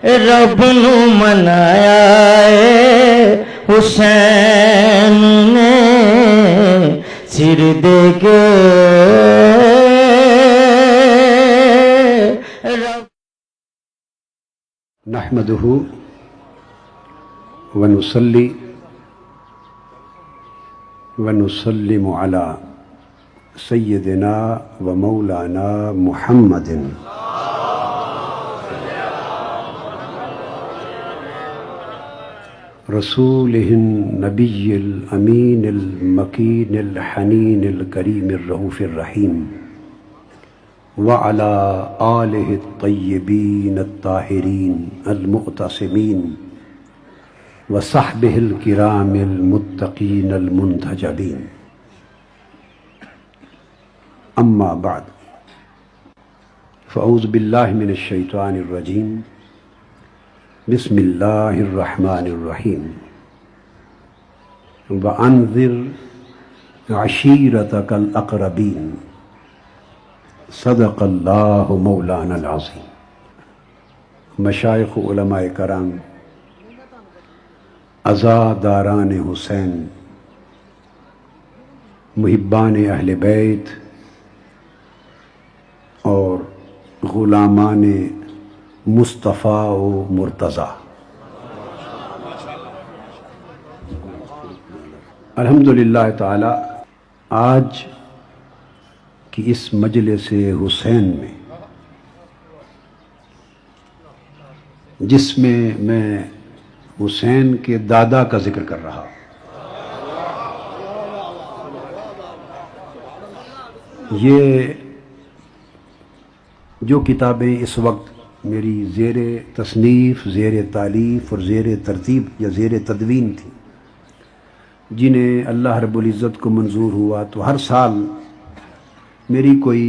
رب نو منایا ہے حسین نے سر دے کے نحمده ونصلي ونسلم على سيدنا ومولانا محمد رسوله النبي الأمين المكين الحنين الكريم الرؤوف الرحيم وعلى آله الطيبين الطاهرين المعتصمين وصحبه الكرام المتقين المنتجبين أما بعد فأعوذ بالله من الشيطان الرجيم بسم الله الرحمن الرحيم وأنذر عشيرتك الأقربين صدق اللہ مولانا العظیم۔ مشائخ علماء کرام، عزاداران حسین، محبان اہل بیت اور غلامان مصطفیٰ و مرتضیٰ، الحمدللہ تعالی آج کہ اس مجلس حسین میں، جس میں میں حسین کے دادا کا ذکر کر رہا ہوں، یہ جو کتابیں اس وقت میری زیر تصنیف، زیر تالیف اور زیر ترتیب یا زیر تدوین تھی، جنہیں اللہ رب العزت کو منظور ہوا تو ہر سال میری کوئی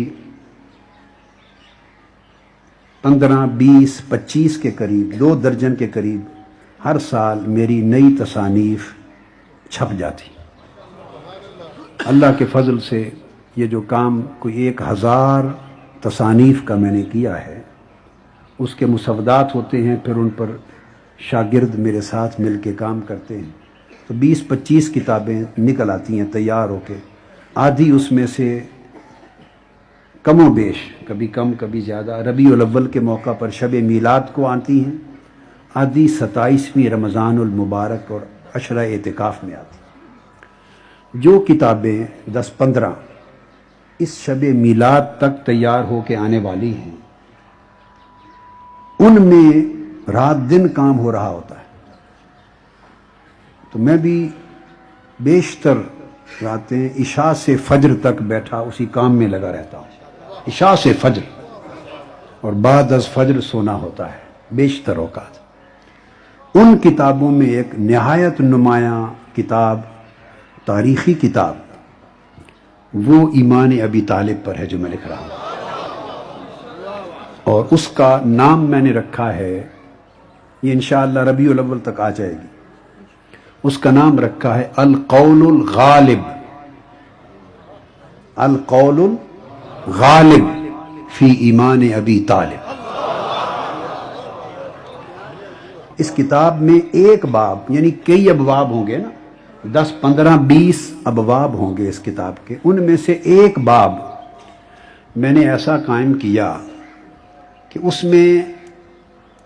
15، 20، 25 کے قریب، 2 درجن کے قریب ہر سال میری نئی تصانیف چھپ جاتی۔ اللہ کے فضل سے یہ جو کام کوئی 1000 تصانیف کا میں نے کیا ہے، اس کے مسودات ہوتے ہیں، پھر ان پر شاگرد میرے ساتھ مل کے کام کرتے ہیں، تو 20-25 کتابیں نکل آتی ہیں تیار ہو کے۔ آدھی اس میں سے کم و بیش، کبھی کم کبھی زیادہ، ربیع الاول کے موقع پر شب میلاد کو آتی ہیں، آدھی 27ویں رمضان المبارک اور عشرہ اعتکاف میں آتی ہیں۔ جو کتابیں 10-15 اس شب میلاد تک تیار ہو کے آنے والی ہیں، ان میں رات دن کام ہو رہا ہوتا ہے، تو میں بھی بیشتر راتیں عشاء سے فجر تک بیٹھا اسی کام میں لگا رہتا ہوں، عشاء سے فجر، اور بعد از فجر سونا ہوتا ہے بیشتر اوقات۔ ان کتابوں میں ایک نہایت نمایاں کتاب، تاریخی کتاب، وہ ایمان ابی طالب پر ہے جو میں لکھ رہا ہوں، اور اس کا نام میں نے رکھا ہے، یہ انشاءاللہ ربیع الاول تک آ جائے گی، اس کا نام رکھا ہے القول الغالب، القول غالب فی ایمان ابی طالب۔ اس کتاب میں ایک باب، یعنی کئی ابواب ہوں گے نا، 10، 15، 20 ابواب ہوں گے اس کتاب کے، ان میں سے ایک باب میں نے ایسا قائم کیا کہ اس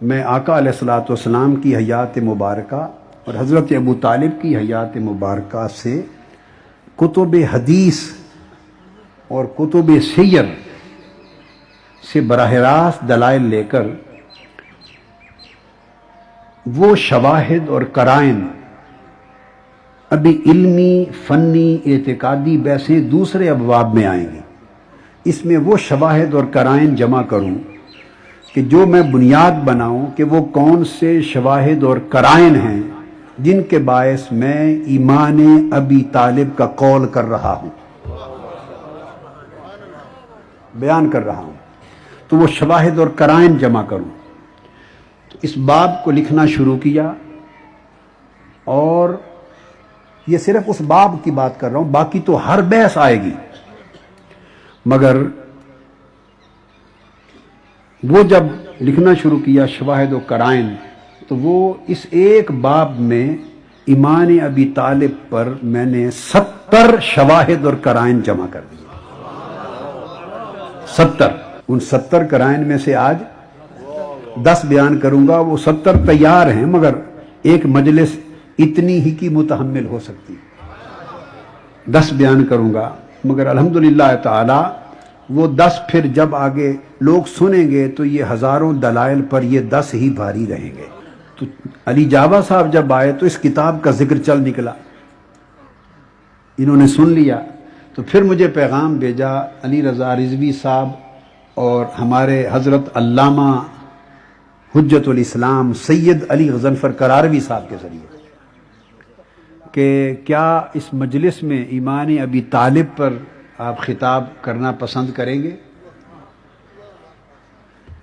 میں آقا علیہ الصلوۃ والسلام کی حیات مبارکہ اور حضرت ابو طالب کی حیات مبارکہ سے کتب حدیث اور کتب سیر سے براہ راست دلائل لے کر وہ شواہد اور قرائن، ابھی علمی، فنی، اعتقادی بحثیں دوسرے ابواب میں آئیں گی، اس میں وہ شواہد اور قرائن جمع کروں کہ جو میں بنیاد بناؤں کہ وہ کون سے شواہد اور قرائن ہیں جن کے باعث میں ایمان ابی طالب کا قول کر رہا ہوں، بیان کر رہا ہوں، تو وہ شواہد اور قرائن جمع کروں۔ تو اس باب کو لکھنا شروع کیا، اور یہ صرف اس باب کی بات کر رہا ہوں، باقی تو ہر بحث آئے گی، مگر وہ جب لکھنا شروع کیا شواہد و کرائن، تو وہ اس ایک باب میں ایمان ابی طالب پر میں نے 70 شواہد اور کرائن جمع کر دیے۔ 70، ان 70 کرائن میں سے آج 10 بیان کروں گا۔ وہ 70 تیار ہیں مگر ایک مجلس اتنی ہی کی متحمل ہو سکتی، 10 بیان کروں گا، مگر الحمدللہ تعالی وہ 10 پھر جب آگے لوگ سنیں گے تو یہ ہزاروں دلائل پر یہ 10 ہی بھاری رہیں گے۔ تو علی جاوا صاحب جب آئے تو اس کتاب کا ذکر چل نکلا، انہوں نے سن لیا، تو پھر مجھے پیغام بھیجا علی رضا رضوی صاحب اور ہمارے حضرت علامہ حجت الاسلام سید علی غضنفر کراروی صاحب کے ذریعے کہ کیا اس مجلس میں ایمان ابی طالب پر آپ خطاب کرنا پسند کریں گے؟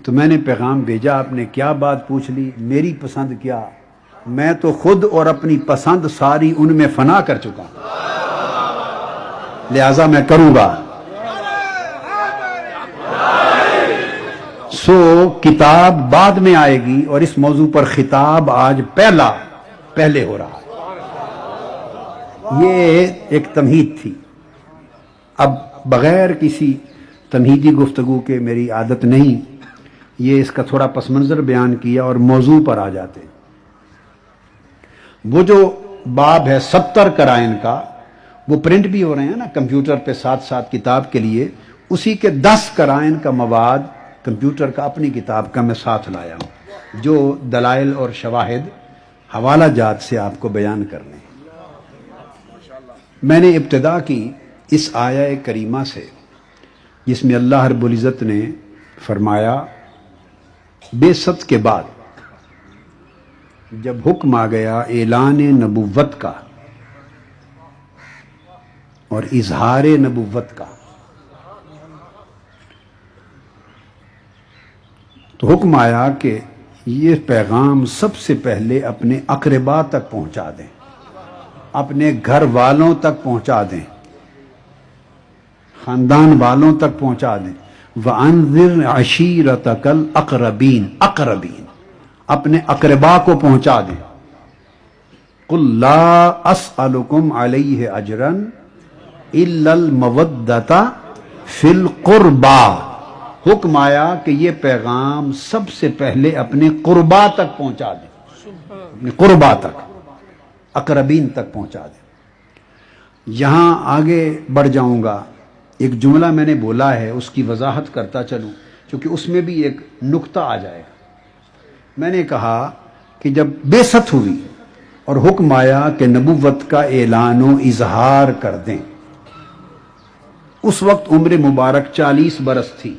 تو میں نے پیغام بھیجا، آپ نے کیا بات پوچھ لی؟ میری پسند کیا، میں تو خود اور اپنی پسند ساری ان میں فنا کر چکا ہوں، لہذا میں کروں گا۔ سو کتاب بعد میں آئے گی اور اس موضوع پر خطاب آج پہلے ہو رہا ہے۔ یہ ایک تمہید تھی، اب بغیر کسی تمہیدی گفتگو کے میری عادت نہیں، یہ اس کا تھوڑا پس منظر بیان کیا اور موضوع پر آ جاتے۔ وہ جو باب ہے 70 کرائن کا، وہ پرنٹ بھی ہو رہے ہیں نا کمپیوٹر پہ ساتھ ساتھ کتاب کے لیے، اسی کے 10 کرائن کا مواد کمپیوٹر کا اپنی کتاب کا میں ساتھ لایا ہوں، جو دلائل اور شواہد حوالہ جات سے آپ کو بیان کرنے۔ میں نے ابتدا کی اس آیہ کریمہ سے جس میں اللہ رب العزت نے فرمایا بعثت کے بعد جب حکم آ گیا اعلان نبوت کا اور اظہار نبوت کا، تو حکم آیا کہ یہ پیغام سب سے پہلے اپنے اقربا تک پہنچا دیں، اپنے گھر والوں تک پہنچا دیں، خاندان والوں تک پہنچا دیں۔ وَأَنذِرْ عَشِيرَتَكَ الْأَقْرَبِينَ، اقربین اپنے اقربا کو پہنچا دیں۔ قُلْ لَا أَسْأَلُكُمْ عَلَيْهِ أَجْرًا إِلَّا الْمَوَدَّةَ فِي الْقُرْبَى، حکم آیا کہ یہ پیغام سب سے پہلے اپنے قربا تک پہنچا دیں، اپنے قربا تک، اقربین تک پہنچا دیں۔ یہاں آگے بڑھ جاؤں گا، ایک جملہ میں نے بولا ہے اس کی وضاحت کرتا چلوں کیونکہ اس میں بھی ایک نقطہ آ جائے گا۔ میں نے کہا کہ جب بعثت ہوئی اور حکم آیا کہ نبوت کا اعلان و اظہار کر دیں، اس وقت عمر مبارک 40 برس تھی،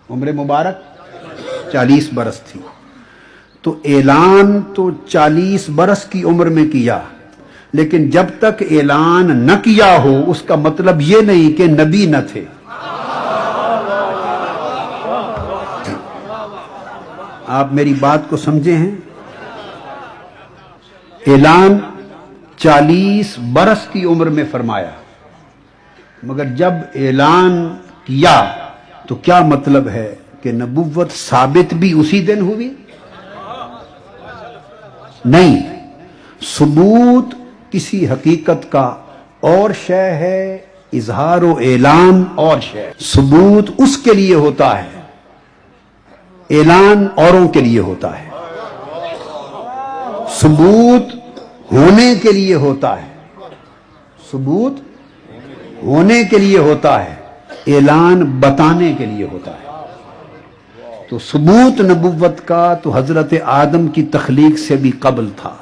عمر مبارک 40 برس تھی، تو اعلان تو 40 برس کی عمر میں کیا، لیکن جب تک اعلان نہ کیا ہو اس کا مطلب یہ نہیں کہ نبی نہ تھے۔ آپ میری بات کو سمجھے ہیں؟ اعلان 40 برس کی عمر میں فرمایا، مگر جب اعلان کیا تو کیا مطلب ہے کہ نبوت ثابت بھی اسی دن ہوئی؟ نہیں، ثبوت کسی حقیقت کا اور شے ہے، اظہار و اعلان اور شے۔ ثبوت اس کے لیے ہوتا ہے، اعلان اوروں کے لیے ہوتا ہے۔ ثبوت ہونے کے لیے ہوتا ہے، ثبوت ہونے کے لیے ہوتا ہے، اعلان بتانے کے لیے ہوتا ہے۔ تو ثبوت نبوت کا تو حضرت آدم کی تخلیق سے بھی قبل تھا۔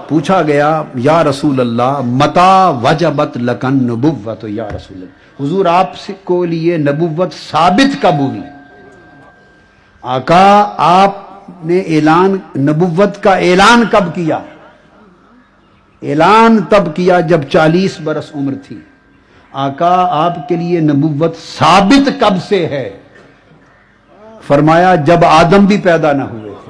پوچھا گیا یا رسول اللہ متا وجبت لکن نبوت، یا رسول اللہ حضور آپ کو لیے نبوت ثابت کب ہوئی؟ آقا آپ نے اعلان نبوت کا اعلان کب کیا؟ اعلان تب کیا جب 40 برس عمر تھی۔ آقا آپ کے لیے نبوت ثابت کب سے ہے؟ فرمایا جب آدم بھی پیدا نہ ہوئے تھے۔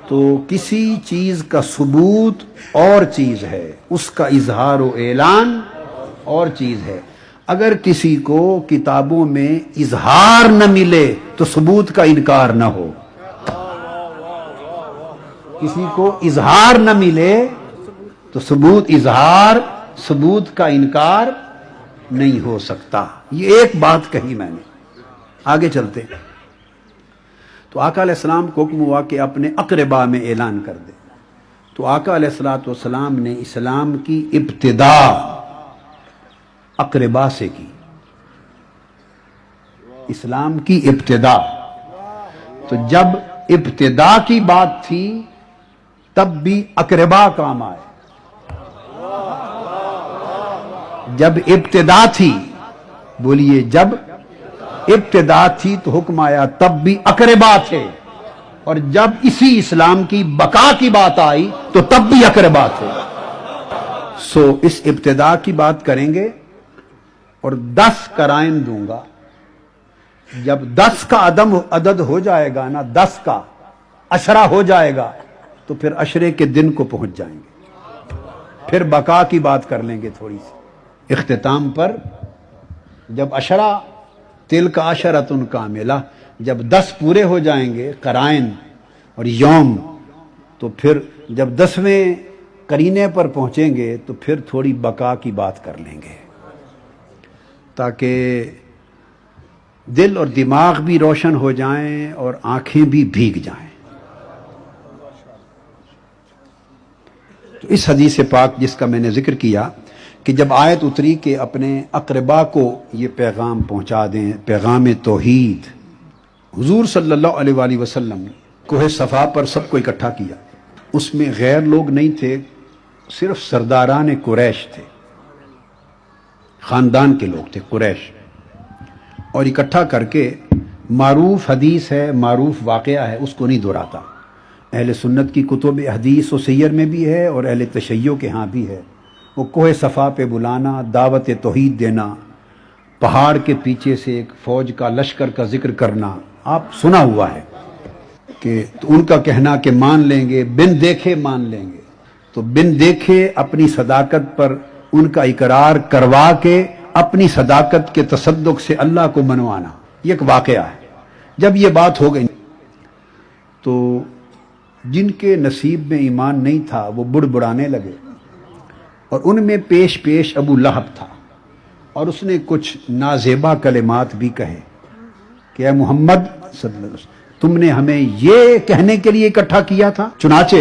تو کسی چیز کا ثبوت اور چیز ہے، اس کا اظہار و اعلان اور چیز ہے۔ اگر کسی کو کتابوں میں اظہار نہ ملے تو ثبوت کا انکار نہ ہو، کسی کو اظہار نہ ملے تو ثبوت کا انکار نہیں ہو سکتا۔ یہ ایک بات کہی میں نے۔ آگے چلتے ہیں۔ تو آقا علیہ السلام کو حکم ہوا کہ اپنے اقربا میں اعلان کر دے۔ تو آقا علیہ السلام نے اسلام کی ابتدا اقربا سے کی، اسلام کی ابتدا۔ تو جب ابتدا کی بات تھی تب بھی اقربا کام آئے، جب ابتدا تھی، بولیے جب ابتدا تھی تو حکم آیا تب بھی اقربا تھے، اور جب اسی اسلام کی بقا کی بات آئی تو تب بھی اقربا تھے۔ سو اس ابتدا کی بات کریں گے اور 10 قرائن دوں گا۔ جب 10 کا عدد ہو جائے گا نا، 10 کا عشرہ ہو جائے گا تو پھر عشرے کے دن کو پہنچ جائیں گے، پھر بقا کی بات کر لیں گے تھوڑی سی اختتام پر۔ جب عشرہ تلک عشرۃ کاملہ، جب 10 پورے ہو جائیں گے قرائن اور یوم، تو پھر جب 10ویں قرینے پر پہنچیں گے تو پھر تھوڑی بقا کی بات کر لیں گے، تاکہ دل اور دماغ بھی روشن ہو جائیں اور آنکھیں بھی بھیگ جائیں۔ تو اس حدیث پاک جس کا میں نے ذکر کیا کہ جب آیت اتری کہ اپنے اقربا کو یہ پیغام پہنچا دیں، پیغام توحید، حضور صلی اللہ علیہ وآلہ وسلم کوہ صفا پر سب کو اکٹھا کیا۔ اس میں غیر لوگ نہیں تھے، صرف سرداران قریش تھے، خاندان کے لوگ تھے قریش، اور اکٹھا کر کے معروف حدیث ہے، معروف واقعہ ہے، اس کو نہیں دہراتا۔ اہل سنت کی کتب حدیث و سیر میں بھی ہے اور اہل تشیع کے ہاں بھی ہے۔ وہ کوہ صفا پہ بلانا، دعوت توحید دینا، پہاڑ کے پیچھے سے ایک فوج کا لشکر کا ذکر کرنا، آپ سنا ہوا ہے کہ تو ان کا کہنا کہ مان لیں گے، بن دیکھے مان لیں گے، تو بن دیکھے اپنی صداقت پر ان کا اقرار کروا کے اپنی صداقت کے تصدق سے اللہ کو منوانا، یہ ایک واقعہ ہے۔ جب یہ بات ہو گئی تو جن کے نصیب میں ایمان نہیں تھا وہ بڑبڑانے لگے، اور ان میں پیش پیش ابو لہب تھا، اور اس نے کچھ نازیبا کلمات بھی کہے کہ اے محمد صلی اللہ علیہ وسلم، تم نے ہمیں یہ کہنے کے لیے اکٹھا کیا تھا۔ چنانچہ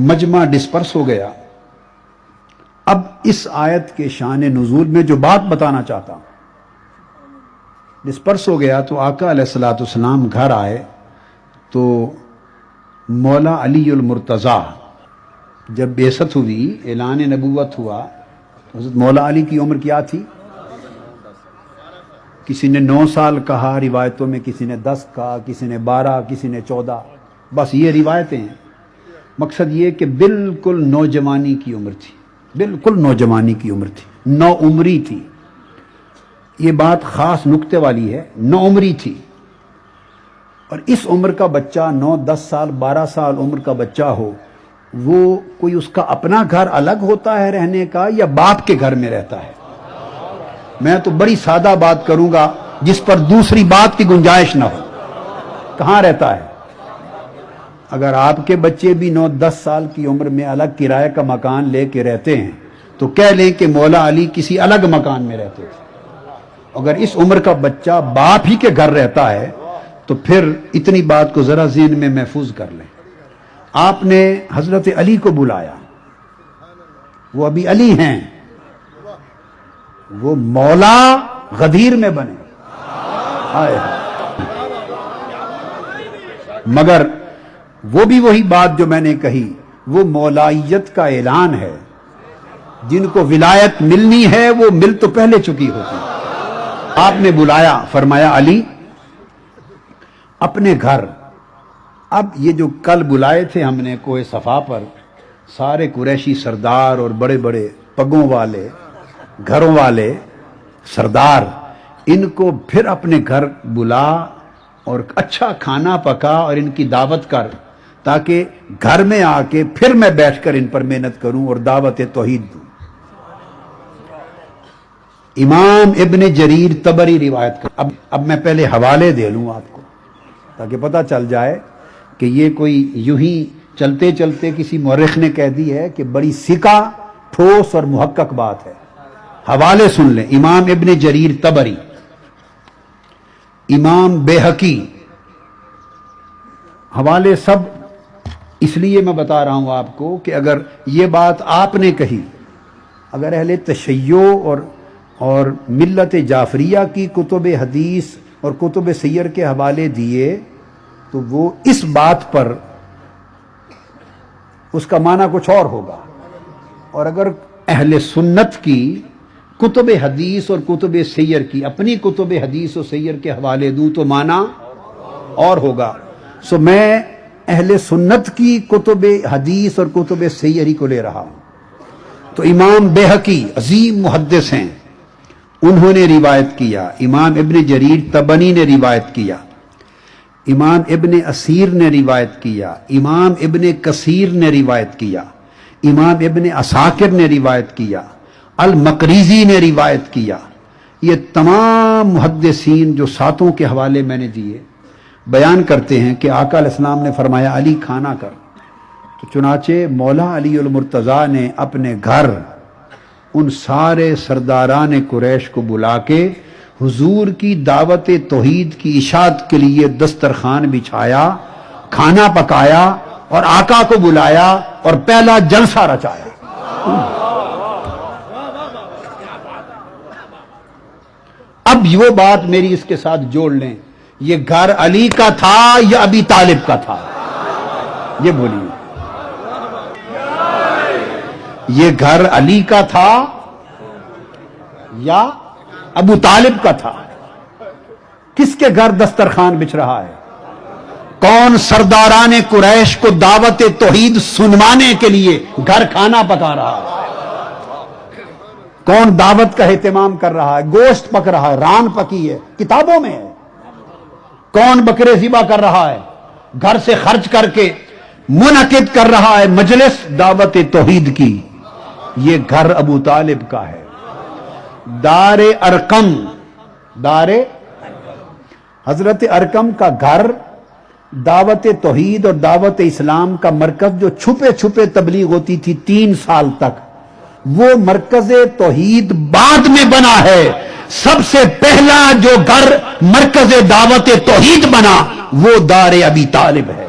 مجمع ڈسپرس ہو گیا۔ اب اس آیت کے شان نزول میں جو بات بتانا چاہتا ہوں، ڈسپرس ہو گیا تو آقا علیہ السلام گھر آئے تو مولا علی المرتضیٰ جب بعثت ہوئی، اعلان نبوت ہوا، تو حضرت مولا علی کی عمر کیا تھی؟ کسی نے 9 سال کہا روایتوں میں، کسی نے 10 کہا، کسی نے 12، کسی نے 14، بس یہ روایتیں ہیں۔ مقصد یہ کہ بالکل نوجوانی کی عمر تھی، بالکل نوجوانی کی عمر تھی، نو عمری تھی۔ یہ بات خاص نکتے والی ہے، نو عمری تھی۔ اور اس عمر کا بچہ 9، 10 سال، 12 سال عمر کا بچہ ہو، وہ کوئی اس کا اپنا گھر الگ ہوتا ہے رہنے کا یا باپ کے گھر میں رہتا ہے؟ میں تو بڑی سادہ بات کروں گا جس پر دوسری بات کی گنجائش نہ ہو، کہاں رہتا ہے؟ اگر آپ کے بچے بھی 9، 10 سال کی عمر میں الگ کرائے کا مکان لے کے رہتے ہیں تو کہہ لیں کہ مولا علی کسی الگ مکان میں رہتے تھے۔ اگر اس عمر کا بچہ باپ ہی کے گھر رہتا ہے تو پھر اتنی بات کو ذرا ذہن میں محفوظ کر لیں۔ آپ نے حضرت علی کو بلایا، وہ ابھی علی ہیں، وہ مولا غدیر میں بنے، مگر وہ بھی وہی بات جو میں نے کہی، وہ مولائیت کا اعلان ہے۔ جن کو ولایت ملنی ہے وہ مل تو پہلے چکی ہوتی۔ آپ نے بلایا، فرمایا علی اپنے گھر۔ اب یہ جو کل بلائے تھے ہم نے کوہ صفا پر، سارے قریشی سردار اور بڑے بڑے پگوں والے، گھروں والے سردار، ان کو پھر اپنے گھر بلا اور اچھا کھانا پکا اور ان کی دعوت کر، تاکہ گھر میں آ کے پھر میں بیٹھ کر ان پر محنت کروں اور دعوت توحید دوں۔ امام ابن جریر طبری روایت کر، اب میں پہلے حوالے دے لوں آپ کو۔ تاکہ پتہ چل جائے کہ یہ کوئی یوں ہی چلتے چلتے کسی مورخ نے کہہ دی ہے کہ بڑی سکہ ٹھوس اور محقق بات ہے۔ حوالے سن لیں، امام ابن جریر طبری، امام بیہقی، حوالے سب اس لیے میں بتا رہا ہوں آپ کو کہ اگر یہ بات آپ نے کہی، اگر اہل تشیع اور ملت جعفریہ کی کتب حدیث اور کتب سیر کے حوالے دیے تو وہ اس بات پر اس کا معنی کچھ اور ہوگا، اور اگر اہل سنت کی کتب حدیث اور کتب سیر کی اپنی کتب حدیث اور سیر کے حوالے دوں تو معنی اور ہوگا۔ سو میں اہل سنت کی کتب حدیث اور کتب سیر ہی کو لے رہا ہوں۔ تو امام بیہقی عظیم محدث ہیں، انہوں نے روایت کیا، امام ابن جریر طبری نے روایت کیا، امام ابن اسیر نے روایت کیا، امام ابن کثیر نے روایت کیا، امام ابن عساکر نے روایت کیا، المقریزی نے روایت کیا۔ یہ تمام محدثین جو ساتوں کے حوالے میں نے دیے بیان کرتے ہیں کہ آقا علیہ السلام نے فرمایا علی کھانا کر، تو چنانچہ مولا علی المرتضیٰ نے اپنے گھر ان سارے سرداران قریش کو بلا کے حضور کی دعوت توحید کی اشاعت کے لیے دسترخوان بچھایا، کھانا پکایا اور آقا کو بلایا اور پہلا جلسہ رچایا۔ اب وہ بات میری اس کے ساتھ جوڑ لیں، یہ گھر علی کا تھا یا ابی طالب کا تھا؟ یہ بولیے، یہ گھر علی کا تھا یا ابو طالب کا تھا؟ کس کے گھر دسترخوان بچھ رہا ہے؟ کون سرداران قریش کو دعوت توحید سنوانے کے لیے گھر کھانا پکا رہا ہے؟ کون دعوت کا اہتمام کر رہا ہے؟ گوشت پک رہا ہے، ران پکی ہے، کتابوں میں ہے۔ کون بکرے ذبح کر رہا ہے؟ گھر سے خرچ کر کے منعقد کر رہا ہے مجلس دعوت توحید کی، یہ گھر ابو طالب کا ہے۔ دار ارقم، دار حضرت ارقم کا گھر دعوت توحید اور دعوت اسلام کا مرکز جو چھپے چھپے تبلیغ ہوتی تھی 3 سال تک، وہ مرکز توحید بعد میں بنا ہے۔ سب سے پہلا جو گھر مرکز دعوت توحید بنا وہ دار ابی طالب ہے۔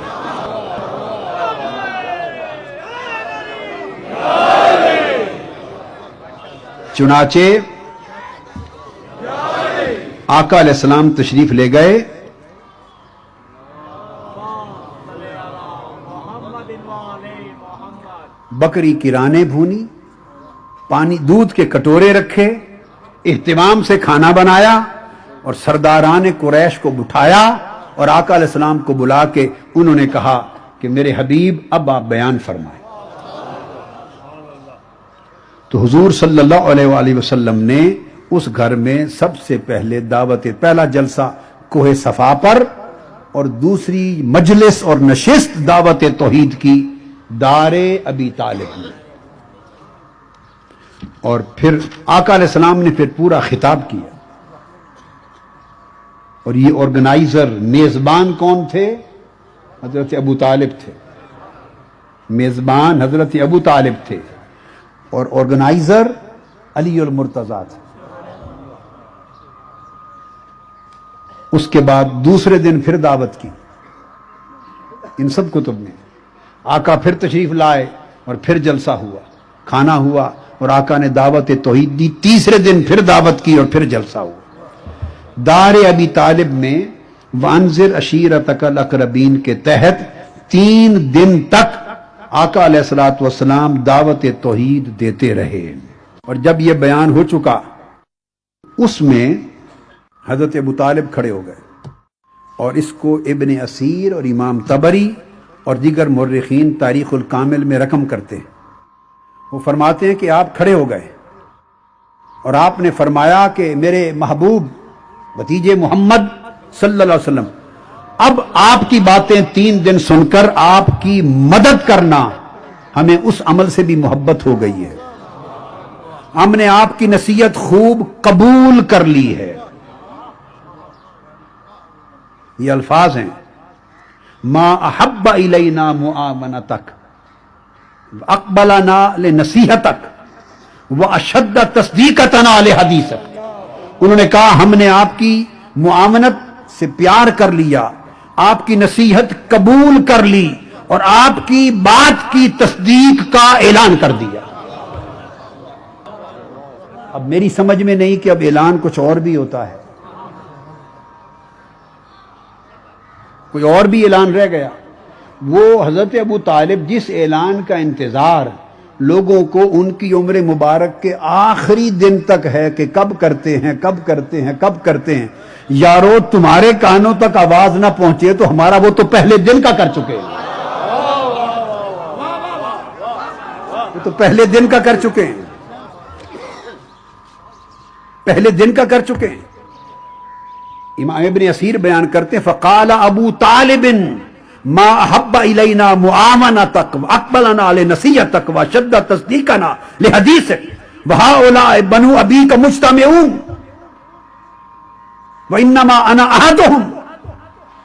چنانچہ آقا علیہ السلام تشریف لے گئے، بکری کی رانیں بھونی، پانی دودھ کے کٹورے رکھے، اہتمام سے کھانا بنایا اور سرداران قریش کو بٹھایا اور آقا علیہ السلام کو بلا کے انہوں نے کہا کہ میرے حبیب اب آپ بیان فرمائیں۔ تو حضور صلی اللہ علیہ وآلہ وسلم نے اس گھر میں سب سے پہلے پہلا جلسہ کوہ صفا پر اور دوسری مجلس اور نشست دعوت توحید کی دار ابی طالب میں، اور پھر آقا علیہ السلام نے پھر پورا خطاب کیا۔ اور یہ آرگنائزر میزبان کون تھے؟ حضرت ابو طالب تھے، میزبان حضرت ابو طالب تھے اور آرگنائزر علی المرتضیٰ تھے۔ اس کے بعد دوسرے دن پھر دعوت کی، ان سب کتب میں آقا پھر تشریف لائے اور پھر جلسہ ہوا، کھانا ہوا اور آقا نے دعوت توحید دی۔ تیسرے دن پھر دعوت کی اور پھر جلسہ ہوا۔ دار ابی طالب میں وانذر عشیرتک الاقربین کے تحت 3 دن تک آقا علیہ الصلوۃ والسلام دعوت توحید دیتے رہے۔ اور جب یہ بیان ہو چکا اس میں حضرت ابو طالب کھڑے ہو گئے، اور اس کو ابن اسیر اور امام طبری اور دیگر مورخین تاریخ الکامل میں رقم کرتے ہیں۔ وہ فرماتے ہیں کہ آپ کھڑے ہو گئے اور آپ نے فرمایا کہ میرے محبوب بھتیجے محمد صلی اللہ علیہ وسلم، اب آپ کی باتیں 3 دن سن کر آپ کی مدد کرنا ہمیں اس عمل سے بھی محبت ہو گئی ہے، ہم نے آپ کی نصیحت خوب قبول کر لی ہے۔ یہ الفاظ ہیں ما احب الینا معاونتک اقبلنا لنصیحتک واشد تصدیقتنا لحدیثک. انہوں نے کہا ہم نے آپ کی معاونت سے پیار کر لیا، آپ کی نصیحت قبول کر لی اور آپ کی بات کی تصدیق کا اعلان کر دیا. اب میری سمجھ میں نہیں کہ اب اعلان کچھ اور بھی ہوتا ہے، کوئی اور بھی اعلان رہ گیا. وہ حضرت ابو طالب جس اعلان کا انتظار لوگوں کو ان کی عمر مبارک کے آخری دن تک ہے کہ کب کرتے ہیں کب کرتے ہیں کب کرتے ہیں، یارو تمہارے کانوں تک آواز نہ پہنچے تو ہمارا وہ تو پہلے دن کا کر چکے ہیں، وہ تو پہلے دن کا کر چکے ہیں، پہلے دن کا کر چکے ہیں. امام ابن اسیر بیان کرتے ہیں فقال ابو طالب ما احب الینا معاونتک واقبلنا لنصیحتک واشد تصدیقنا لحدیثک وهؤلاء بنو ابیک مجتمعون وانما انا احدهم.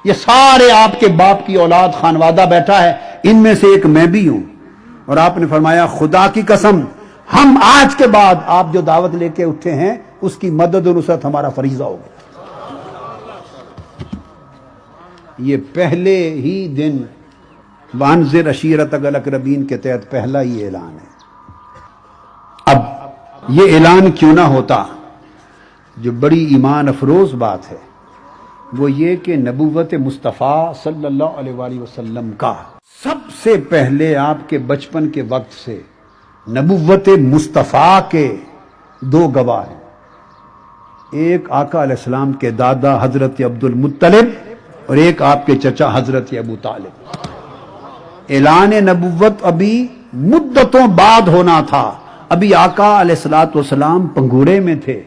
یہ سارے آپ کے باپ کی اولاد خانوادہ بیٹھا ہے، ان میں سے ایک میں بھی ہوں. اور آپ نے فرمایا خدا کی قسم ہم آج کے بعد آپ جو دعوت لے کے اٹھے ہیں اس کی مدد و نصرت ہمارا فریضہ ہوگا. یہ پہلے ہی دن وانذر عشیرتک الاقربین کے تحت پہلا ہی اعلان ہے. اب یہ اعلان کیوں نہ ہوتا؟ جو بڑی ایمان افروز بات ہے وہ یہ کہ نبوت مصطفیٰ صلی اللہ علیہ وآلہ وسلم کا سب سے پہلے آپ کے بچپن کے وقت سے نبوت مصطفیٰ کے دو گواہ ہیں. ایک آقا علیہ السلام کے دادا حضرت عبد المطلب اور ایک آپ کے چچا حضرت ابو طالب. اعلان نبوت ابھی مدتوں بعد ہونا تھا، ابھی آقا علیہ الصلوۃ والسلام پنگورے میں تھے،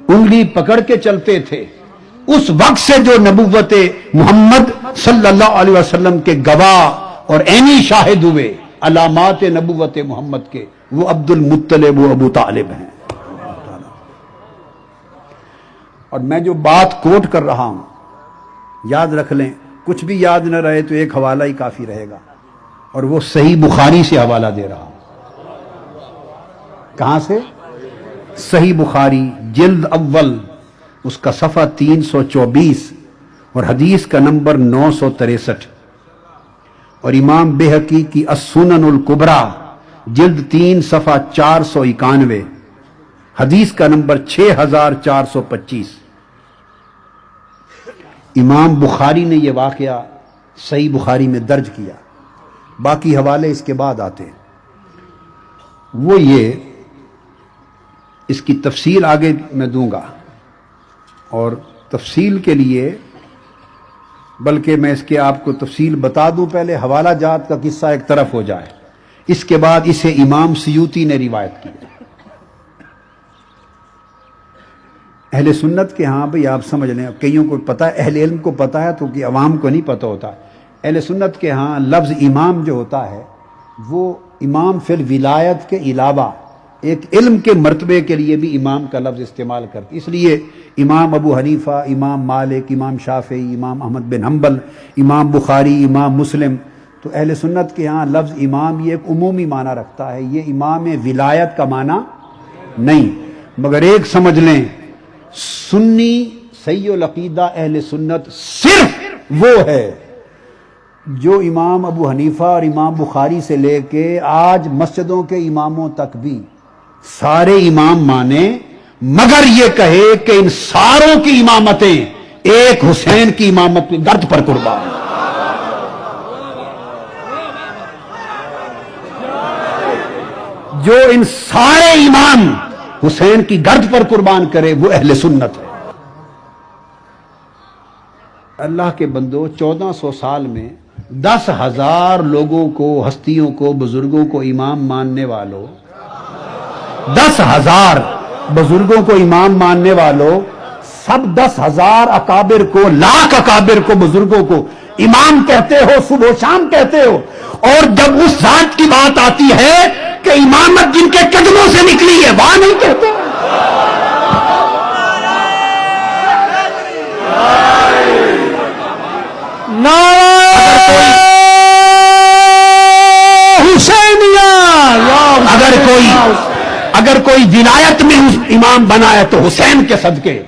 انگلی پکڑ کے چلتے تھے. اس وقت سے جو نبوت محمد صلی اللہ علیہ وسلم کے گواہ اور عینی شاہد ہوئے علامات نبوت محمد کے، وہ عبد المطلب و ابو طالب ہیں. اور میں جو بات کوٹ کر رہا ہوں یاد رکھ لیں، کچھ بھی یاد نہ رہے تو ایک حوالہ ہی کافی رہے گا، اور وہ صحیح بخاری سے حوالہ دے رہا ہوں. کہاں سے؟ صحیح بخاری جلد اول اس کا صفحہ 324 اور حدیث کا نمبر 963، اور امام بہقی کی السنن الکبریٰ جلد 3 صفحہ 491 حدیث کا نمبر 6425. امام بخاری نے یہ واقعہ صحیح بخاری میں درج کیا. باقی حوالے اس کے بعد آتے ہیں. وہ یہ اس کی تفصیل آگے میں دوں گا، اور تفصیل کے لیے بلکہ میں اس کے آپ کو تفصیل بتا دوں، پہلے حوالہ جات کا قصہ ایک طرف ہو جائے، اس کے بعد اسے امام سیوطی نے روایت کی. اہل سنت کے ہاں بھئی آپ سمجھ لیں، کئیوں کو پتہ ہے، اہل علم کو پتہ ہے تو کہ عوام کو نہیں پتہ ہوتا. اہل سنت کے ہاں لفظ امام جو ہوتا ہے وہ امام فی الولایت کے علاوہ ایک علم کے مرتبے کے لیے بھی امام کا لفظ استعمال کرتے. اس لیے امام ابو حنیفہ، امام مالک، امام شافعی، امام احمد بن حنبل، امام بخاری، امام مسلم، تو اہل سنت کے ہاں لفظ امام یہ ایک عمومی معنی رکھتا ہے، یہ امام ولایت کا معنی نہیں. مگر ایک سمجھ لیں، سنی صحیح العقیدہ اہل سنت صرف وہ ہے جو امام ابو حنیفہ اور امام بخاری سے لے کے آج مسجدوں کے اماموں تک بھی سارے امام مانے، مگر یہ کہے کہ ان ساروں کی امامتیں ایک حسین کی امامت کی گرد پر قربان. جو ان سارے امام حسین کی گرد پر قربان کرے وہ اہل سنت ہے. اللہ کے بندو، 1400 سال میں 10,000 لوگوں کو، ہستیوں کو، بزرگوں کو امام ماننے والوں، 10,000 بزرگوں کو امام ماننے والوں، سب 10,000 اکابر کو، لاکھ اکابر کو، بزرگوں کو امام کہتے ہو، صبح و شام کہتے ہو، اور جب اس ذات کی بات آتی ہے کہ امامت جن کے قدموں سے نکلی ہے وہاں نہیں کہتے. نعرہ اگر کوئی ولایت میں امام بنا ہے تو حسین کے صدقے،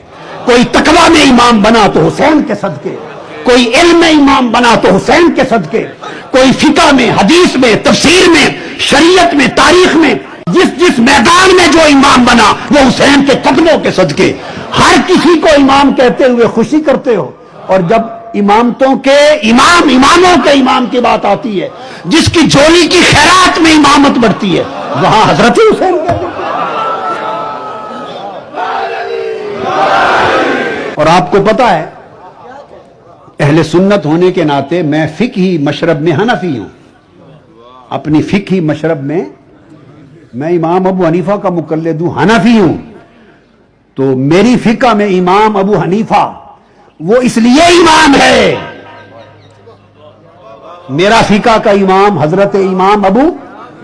کوئی تقوی میں امام بنا تو حسین کے صدقے، کوئی علم میں امام بنا تو حسین کے صدقے، کوئی فقہ میں، حدیث میں، تفسیر میں، شریعت میں، تاریخ میں، جس میدان میں جو امام بنا وہ حسین کے قدموں کے صدقے۔ ہر کسی کو امام کہتے ہوئے خوشی کرتے ہو، اور جب اماموں کے امام کی بات آتی ہے، جس کی جھولی کی خیرات میں امامت بڑھتی ہے، وہاں حضرت حسین کہتے ہیں۔ اور آپ کو پتا ہے اہل سنت ہونے کے ناطے میں فقہی مشرب میں حنفی ہوں، اپنی فقہی مشرب میں میں امام ابو حنیفہ کا مقلد ہوں، حنفی ہوں۔ تو میری فقہ میں امام ابو حنیفہ وہ اس لیے امام ہے، میرا فقہ کا امام حضرت امام ابو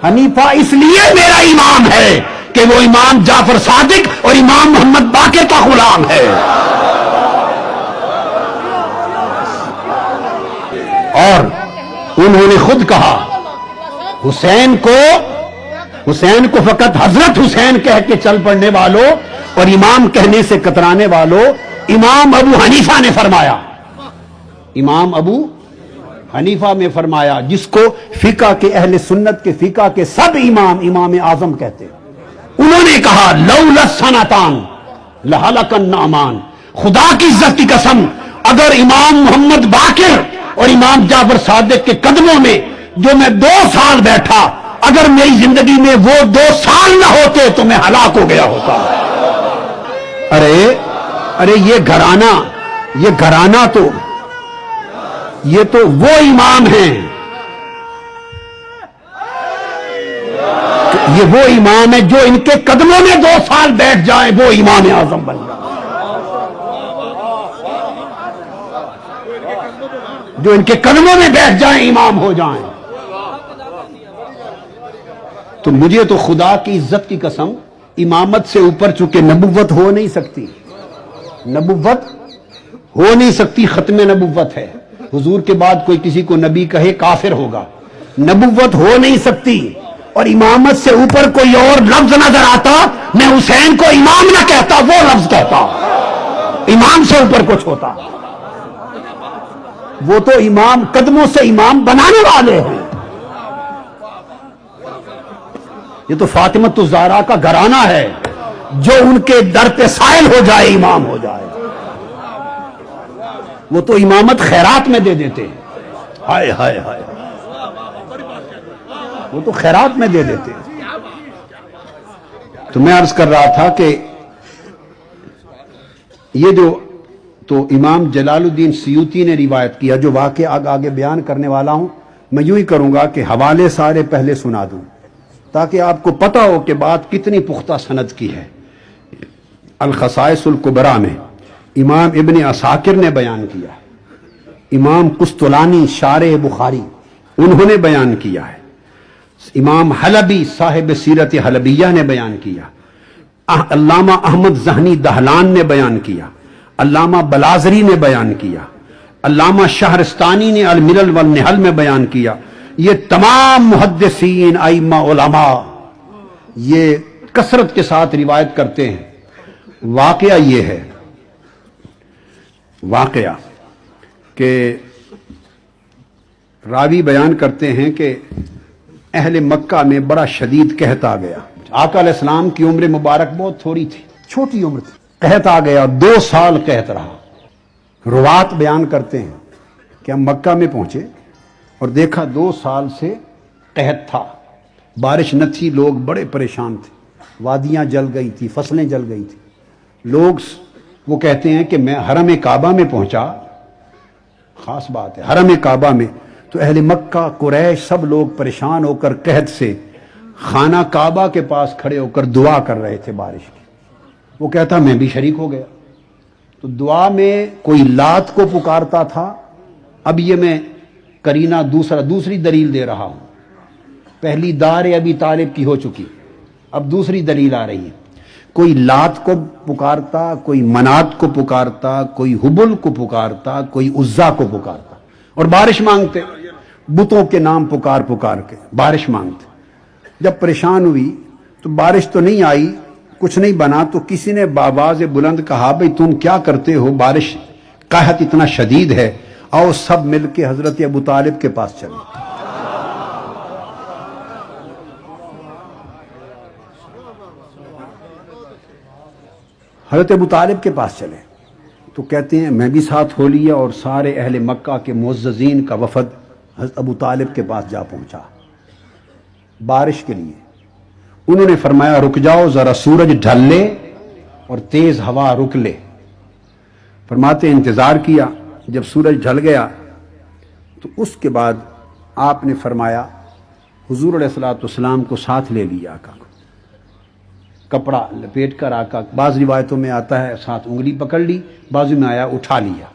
حنیفہ اس لیے میرا امام ہے کہ وہ امام جعفر صادق اور امام محمد باقر کا غلام ہے۔ اور انہوں نے خود کہا حسین کو فقط حضرت حسین کہہ کے چل پڑنے والوں اور امام کہنے سے کترانے والوں امام ابو حنیفہ نے فرمایا، امام ابو حنیفہ میں فرمایا، جس کو فقہ کے اہل سنت کے فقہ کے سب امام اعظم کہتے ہیں۔ انہوں نے کہا لولا السنتان لہلک النعمان، خدا کی عزت کی قسم اگر امام محمد باقر اور امام جعفر صادق کے قدموں میں جو میں 2 سال بیٹھا، اگر میری زندگی میں وہ 2 سال نہ ہوتے تو میں ہلاک ہو گیا ہوتا۔ ارے یہ گھرانہ تو یہ تو وہ امام ہیں، یہ وہ امام ہے جو ان کے قدموں میں 2 سال بیٹھ جائیں وہ امام اعظم بن جائے، جو ان کے قدموں میں بیٹھ جائیں امام ہو جائیں۔ تو مجھے تو خدا کی عزت کی قسم امامت سے اوپر چونکہ نبوت ہو نہیں سکتی، ختم نبوت ہے، حضور کے بعد کوئی کسی کو نبی کہے کافر ہوگا، نبوت ہو نہیں سکتی، اور امامت سے اوپر کوئی اور لفظ نظر آتا میں حسین کو امام نہ کہتا، وہ لفظ کہتا، امام سے اوپر کچھ ہوتا۔ وہ تو امام قدموں سے امام بنانے والے ہیں، یہ تو فاطمۃ الزہرا کا گھرانہ ہے، جو ان کے در پہ سائل ہو جائے امام ہو جائے، وہ تو امامت خیرات میں دے دیتے ہیں، ہائے ہائے ہائے، وہ تو خیرات میں دے دیتے ہیں۔ تو میں عرض کر رہا تھا کہ یہ جو تو امام جلال الدین سیوطی نے روایت کیا، جو واقعہ آگے بیان کرنے والا ہوں، میں یوں ہی کروں گا کہ حوالے سارے پہلے سنا دوں تاکہ آپ کو پتہ ہو کہ بات کتنی پختہ سند کی ہے۔ الخصائص الکبریٰ میں امام ابن عساکر نے بیان کیا، امام قسطلانی شارح بخاری انہوں نے بیان کیا ہے، امام حلبی صاحب سیرت حلبیہ نے بیان کیا، علامہ احمد ذہنی دہلان نے بیان کیا، علامہ بلازری نے بیان کیا، علامہ شہرستانی نے الملل والنحل میں بیان کیا، یہ تمام محدثین ائمہ علماء یہ کثرت کے ساتھ روایت کرتے ہیں۔ واقعہ یہ ہے کہ راوی بیان کرتے ہیں کہ اہل مکہ میں بڑا شدید قحط آ گیا، آقا علیہ السلام کی عمر مبارک بہت تھوڑی تھی، چھوٹی عمر تھی، قحط آ گیا، 2 سال قحط رہا۔ روات بیان کرتے ہیں کہ ہم مکہ میں پہنچے اور دیکھا 2 سال سے قحط تھا، بارش نہ تھی، لوگ بڑے پریشان تھے، وادیاں جل گئی تھی، فصلیں جل گئی تھی، لوگ وہ کہتے ہیں کہ میں حرم کعبہ میں پہنچا، خاص بات ہے حرم کعبہ میں، تو اہل مکہ قریش سب لوگ پریشان ہو کر قحط سے خانہ کعبہ کے پاس کھڑے ہو کر دعا کر رہے تھے بارش کی۔ وہ کہتا میں بھی شریک ہو گیا، تو دعا میں کوئی لات کو پکارتا تھا، اب یہ میں کرینہ دوسری دلیل دے رہا ہوں، پہلی دار ابی طالب کی ہو چکی، اب دوسری دلیل آ رہی ہے، کوئی لات کو پکارتا، کوئی منات کو پکارتا، کوئی حبل کو پکارتا، کوئی عزا کو پکارتا، اور بارش مانگتے، بتوں کے نام پکار کے بارش مانگتے۔ جب پریشان ہوئی تو بارش تو نہیں آئی، کچھ نہیں بنا، تو کسی نے بآواز بلند کہا بھئی تم کیا کرتے ہو، بارش قحط اتنا شدید ہے، آؤ سب مل کے حضرت ابو طالب کے پاس چلیں۔ حضرت ابو طالب کے پاس چلے تو کہتے ہیں میں بھی ساتھ ہو لیا، اور سارے اہل مکہ کے معززین کا وفد حضرت ابو طالب کے پاس جا پہنچا بارش کے لیے۔ انہوں نے فرمایا رک جاؤ، ذرا سورج ڈھل لے اور تیز ہوا رک لے۔ فرماتے انتظار کیا، جب سورج ڈھل گیا تو اس کے بعد آپ نے فرمایا، حضور علیہ الصلوۃ والسلام کو ساتھ لے لیا، آقا کو کپڑا لپیٹ کر، آقا بعض روایتوں میں آتا ہے ساتھ انگلی پکڑ لی، بعض میں آیا اٹھا لیا۔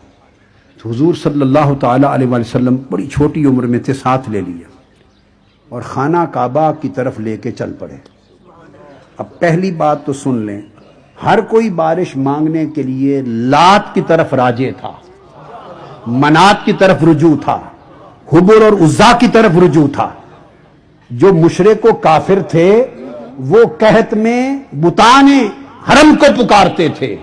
تو حضور صلی اللہ تعالی علیہ وآلہ وسلم بڑی چھوٹی عمر میں تھے، ساتھ لے لیا اور خانہ کعبہ کی طرف لے کے چل پڑے۔ اب پہلی بات تو سن لیں، ہر کوئی بارش مانگنے کے لیے لات کی طرف راجع تھا، منات کی طرف رجوع تھا، حبل اور عزا کی طرف رجوع تھا۔ جو مشرک و کافر تھے وہ قحط میں بتان حرم کو پکارتے تھے،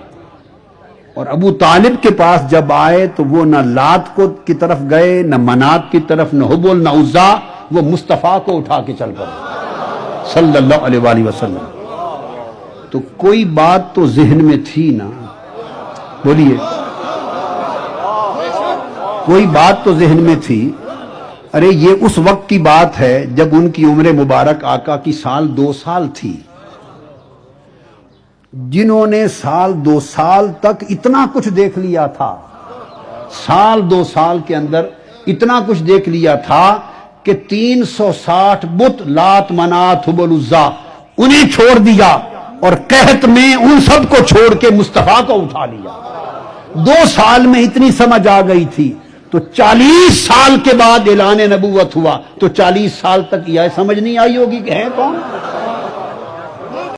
اور ابو طالب کے پاس جب آئے تو وہ نہ لات کو کی طرف گئے، نہ منات کی طرف، نہ حبل، نہ عزا، وہ مصطفیٰ کو اٹھا کے چل پڑے صلی اللہ علیہ وآلہ وسلم۔ تو کوئی بات تو ذہن میں تھی نا، بولیے، کوئی بات تو ذہن میں تھی۔ ارے یہ اس وقت کی بات ہے جب ان کی عمر مبارک آقا کی سال 2 سال تھی۔ جنہوں نے سال 2 سال تک اتنا کچھ دیکھ لیا تھا، سال 2 سال کے اندر اتنا کچھ دیکھ لیا تھا کہ 360 بت لات منات حبل عزا انہیں چھوڑ دیا، اور قحط میں ان سب کو چھوڑ کے مصطفیٰ کو اٹھا لیا۔ 2 سال میں اتنی سمجھ آ گئی تھی، تو 40 سال کے بعد اعلان نبوت ہوا، تو 40 سال تک یہ سمجھ نہیں آئی ہوگی کہ ہے کون۔